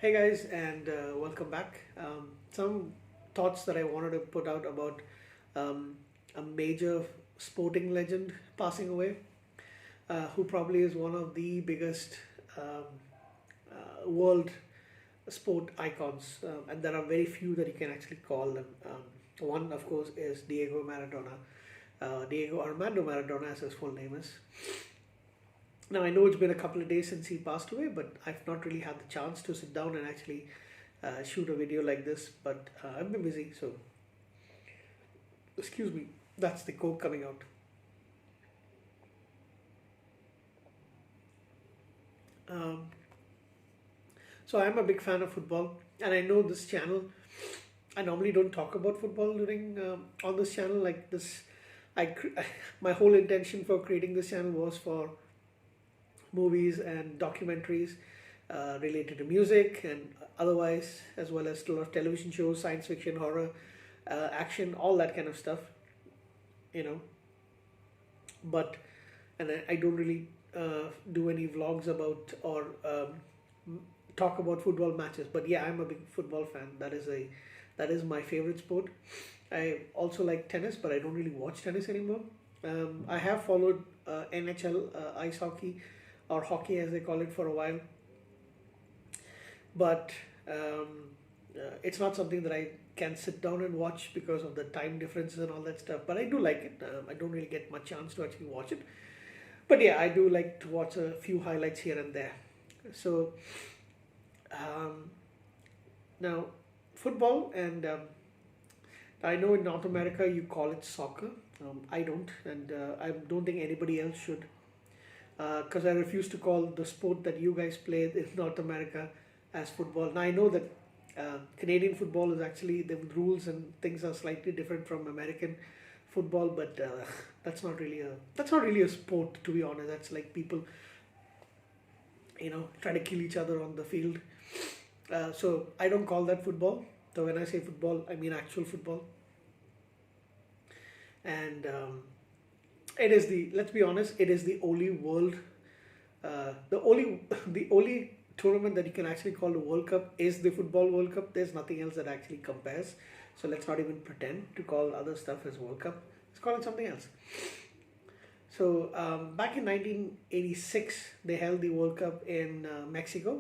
Hey guys, and welcome back. Some thoughts that I wanted to put out about um, a major sporting legend passing away, who probably is one of the biggest um, world sport icons, and there are very few that you can actually call them. One, of course, is Diego Maradona, Diego Armando Maradona, as his full name is. Now, I know it's been a couple of days since he passed away, but I've not really had the chance to sit down and actually shoot a video like this. But I've been busy, so excuse me. That's the coke coming out. Um, so I'm a big fan of football, and I know this channel. I normally don't talk about football during on this channel like this. My whole intention for creating this channel was for movies and documentaries related to music and otherwise, as well as a lot of television shows, science fiction, horror, action, all that kind of stuff, you know. But and I don't really do any vlogs about or talk about football matches. But yeah, I'm a big football fan. That is my favorite sport. I also like tennis, but I don't really watch tennis anymore. I have followed NHL ice hockey or hockey as they call it for a while, but it's not something that I can sit down and watch because of the time differences and all that stuff. But I do like it. I don't really get much chance to actually watch it, but yeah, I do like to watch a few highlights here and there. So um, now football, and I know in North America you call it soccer. I don't, and I don't think anybody else should, because I refuse to call the sport that you guys play in North America as football. Now I know that Canadian football is actually the rules and things are slightly different from American football, but that's not really a sport, to be honest. That's like people try to kill each other on the field. So I don't call that football. So when I say football, I mean actual football. And it is the let's be honest, it is the only world, the only the only tournament that you can actually call the World Cup is the Football World Cup. There's nothing else that actually compares. So let's not even pretend to call other stuff as World Cup. Let's call it something else. So back in 1986, they held the World Cup in Mexico,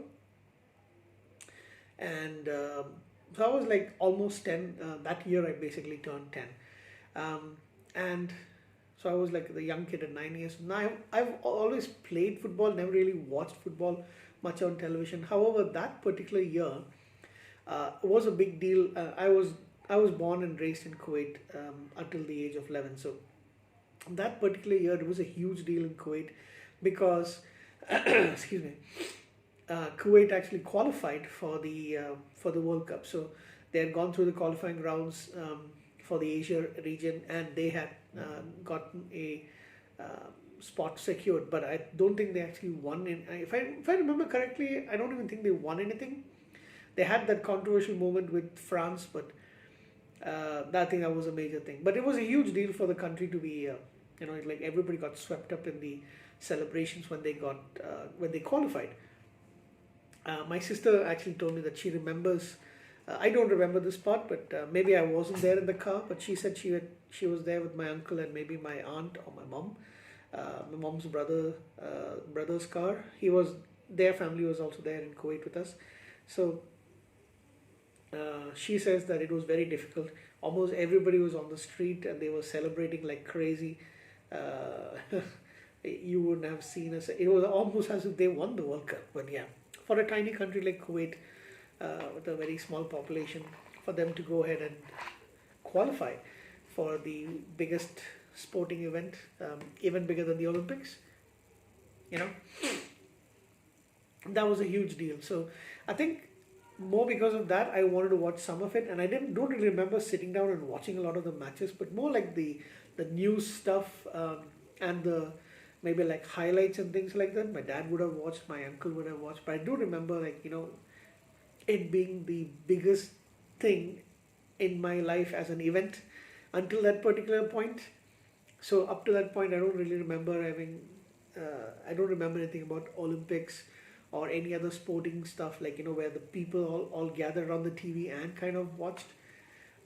and so I was like almost 10. That year, I basically turned 10, and so I was like the young kid at 9 years. Now I've always played football, never really watched football much on television. However, that particular year was a big deal. I was born and raised in Kuwait until the age of 11. So that particular year, it was a huge deal in Kuwait because, excuse me, Kuwait actually qualified for the World Cup. So they had gone through the qualifying rounds for the Asia region, and they had gotten a spot secured. But I don't think they actually won. If I remember correctly, I don't even think they won anything. They had that controversial moment with France, but I think that was a major thing. But it was a huge deal for the country to be, like everybody got swept up in the celebrations when they qualified. My sister actually told me that she remembers. I don't remember this part, but maybe I wasn't there in the car. But she said she was there with my uncle and maybe my aunt or my mom. My mom's brother's car. Their family was also there in Kuwait with us. So she says that it was very difficult. Almost everybody was on the street and they were celebrating like crazy. You wouldn't have seen us. It was almost as if they won the World Cup. But yeah, for a tiny country like Kuwait, with a very small population, for them to go ahead and qualify for the biggest sporting event, even bigger than the Olympics, you know, that was a huge deal. So I think more because of that, I wanted to watch some of it, and I don't really remember sitting down and watching a lot of the matches, but more like the news stuff, and the maybe like highlights and things like that. My dad would have watched, my uncle would have watched, but I do remember it being the biggest thing in my life as an event until that particular point. So up to that point, I don't really remember having. I don't remember anything about Olympics or any other sporting stuff, like, where the people all gathered on the TV and kind of watched.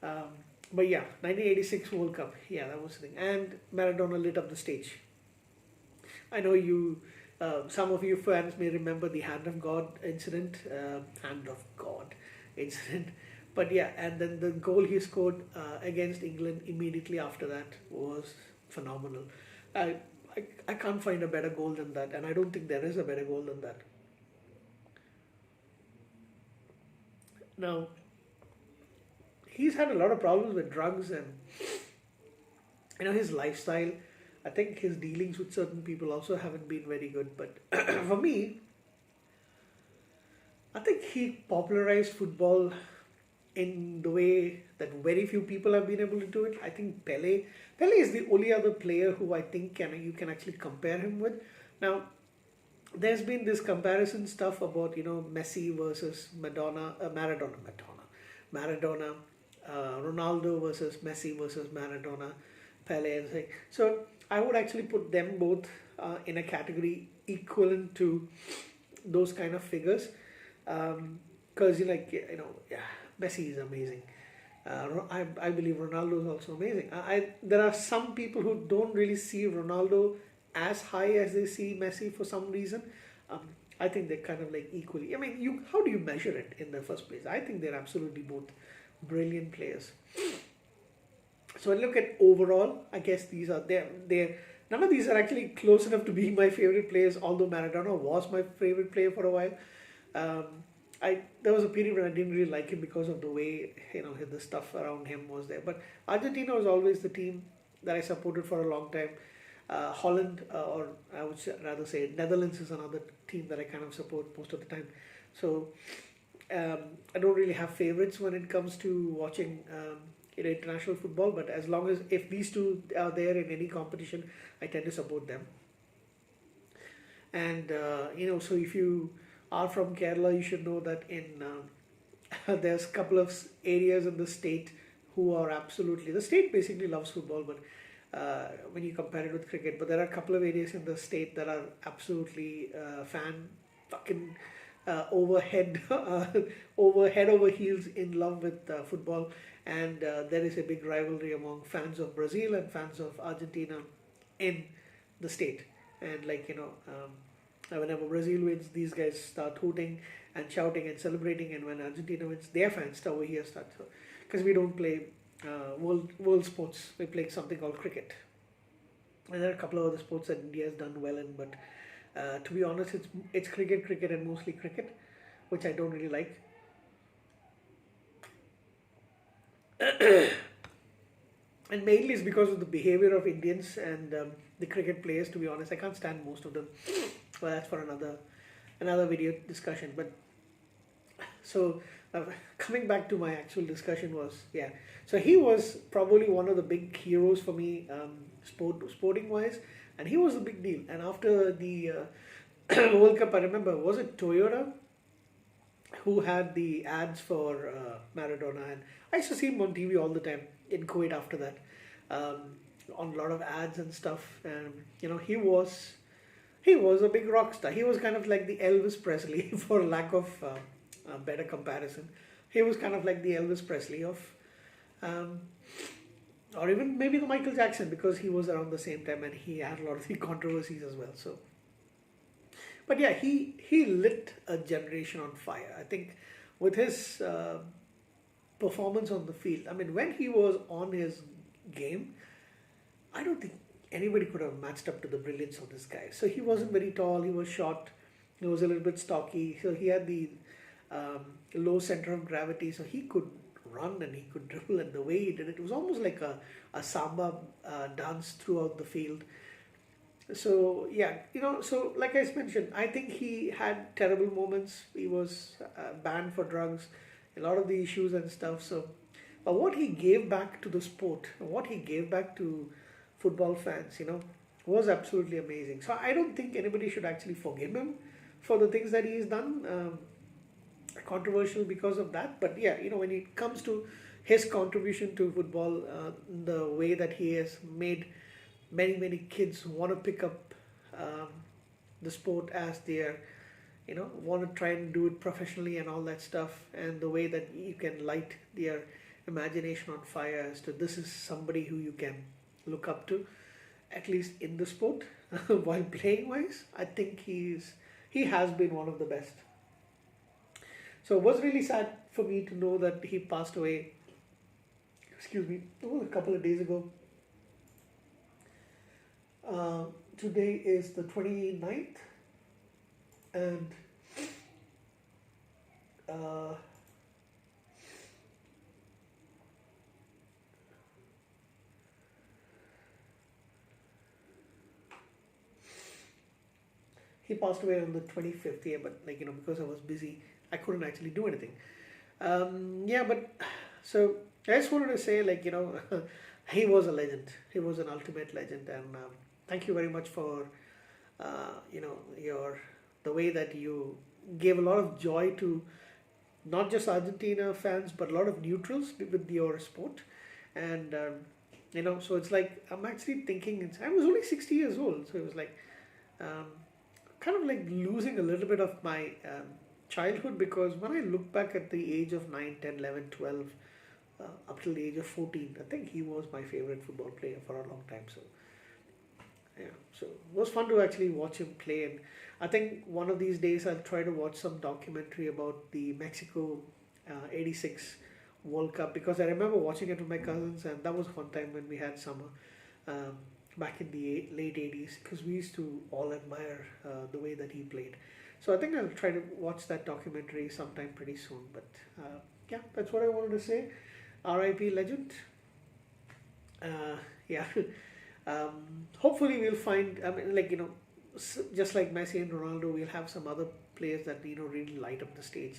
Um, but yeah, 1986 World Cup, yeah, that was the thing. And Maradona lit up the stage. I know some of you fans may remember the Hand of God incident, Hand of God incident. But yeah, and then the goal he scored against England immediately after that was phenomenal. I, I can't find a better goal than that, and I don't think there is a better goal than that. Now, he's had a lot of problems with drugs and his lifestyle. I think his dealings with certain people also haven't been very good. But for me, I think he popularized football in the way that very few people have been able to do it. I think Pele is the only other player who I think you can actually compare him with. Now, there's been this comparison stuff about Messi versus Maradona, Ronaldo versus Messi versus Maradona, Pele, and say. So I would actually put them both in a category equivalent to those kind of figures, because yeah, Messi is amazing. I believe Ronaldo is also amazing. There are some people who don't really see Ronaldo as high as they see Messi for some reason. Um, I think they're kind of like equally. I mean, how do you measure it in the first place? I think they're absolutely both brilliant players. So when I look at overall, I guess these are they're none of these are actually close enough to being my favorite players. Although Maradona was my favorite player for a while. Um, there was a period when I didn't really like him because of the way the stuff around him was there. But Argentina was always the team that I supported for a long time. Holland, or I would rather say Netherlands, is another team that I kind of support most of the time. So I don't really have favorites when it comes to watching international football. But as long as if these two are there in any competition, I tend to support them. And so if you are from Kerala, you should know that in there's a couple of areas in the state who are absolutely, the state basically loves football, but when you compare it with cricket, but there are a couple of areas in the state that are absolutely fucking overhead over heels in love with football. And there is a big rivalry among fans of Brazil and fans of Argentina in the state. And whenever Brazil wins, these guys start hooting and shouting and celebrating, and when Argentina wins, their fans over here start. Because we don't play world sports, we play something called cricket. And there are a couple of other sports that India has done well in, but to be honest, it's cricket, and mostly cricket, which I don't really like. And mainly it's because of the behavior of Indians and the cricket players. To be honest, I can't stand most of them. Well, that's for another video discussion. But so coming back to my actual discussion was, yeah. So he was probably one of the big heroes for me, sporting wise, and he was a big deal. And after the World Cup, I remember, was it Toyota who had the ads for Maradona? And I used to see him on TV all the time in Kuwait after that, on a lot of ads and stuff. And he was a big rock star. He was kind of like the Elvis Presley, for lack of a better comparison. He was kind of like the Elvis Presley of, or even maybe the Michael Jackson, because he was around the same time and he had a lot of the controversies as well. So, but yeah, he lit a generation on fire. I think with his performance on the field. I mean, when he was on his game, I don't think anybody could have matched up to the brilliance of this guy. So he wasn't very tall, he was short, he was a little bit stocky, so he had the low center of gravity, so he could run and he could dribble, and the way he did it, it was almost like a samba dance throughout the field. So yeah, so like I mentioned, I think he had terrible moments. He was banned for drugs, a lot of the issues and stuff. So, but what he gave back to the sport, what he gave back to football fans, was absolutely amazing. So I don't think anybody should actually forgive him for the things that he's done. Controversial because of that, but yeah, when it comes to his contribution to football, the way that he has made many kids want to pick up the sport as their want to try and do it professionally and all that stuff, and the way that you can light their imagination on fire as to this is somebody who you can look up to, at least in the sport. While playing wise, I think he has been one of the best. So it was really sad for me to know that he passed away. Excuse me, it was a couple of days ago. uh, Today is the 29th, and uh, he passed away on the 25th. Yeah, but because I was busy, I couldn't actually do anything. Yeah, but so I just wanted to say, he was a legend. He was an ultimate legend, and thank you very much for your the way that you gave a lot of joy to not just Argentina fans but a lot of neutrals with your sport. And so it's like I'm actually thinking. I was only 60 years old, so it was like um, kind of like losing a little bit of my childhood, because when I look back at the age of 9, 10, 11, 12, up till the age of 14, I think he was my favorite football player for a long time. So yeah, so it was fun to actually watch him play, and I think one of these days I'll try to watch some documentary about the Mexico '86 World Cup, because I remember watching it with my cousins, and that was one time when we had summer um, back in the late '80s, because we used to all admire the way that he played. So I think I'll try to watch that documentary sometime pretty soon. But yeah, that's what I wanted to say. R.I.P. legend. Yeah. Hopefully we'll find. I mean, just like Messi and Ronaldo, we'll have some other players that really light up the stage.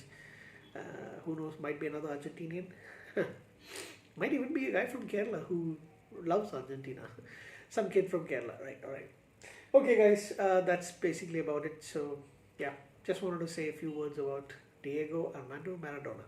Who knows? Might be another Argentinian. Might even be a guy from Kerala who loves Argentina. Some kid from Kerala, right? All right. Okay, guys, that's basically about it. So, yeah, just wanted to say a few words about Diego Armando Maradona.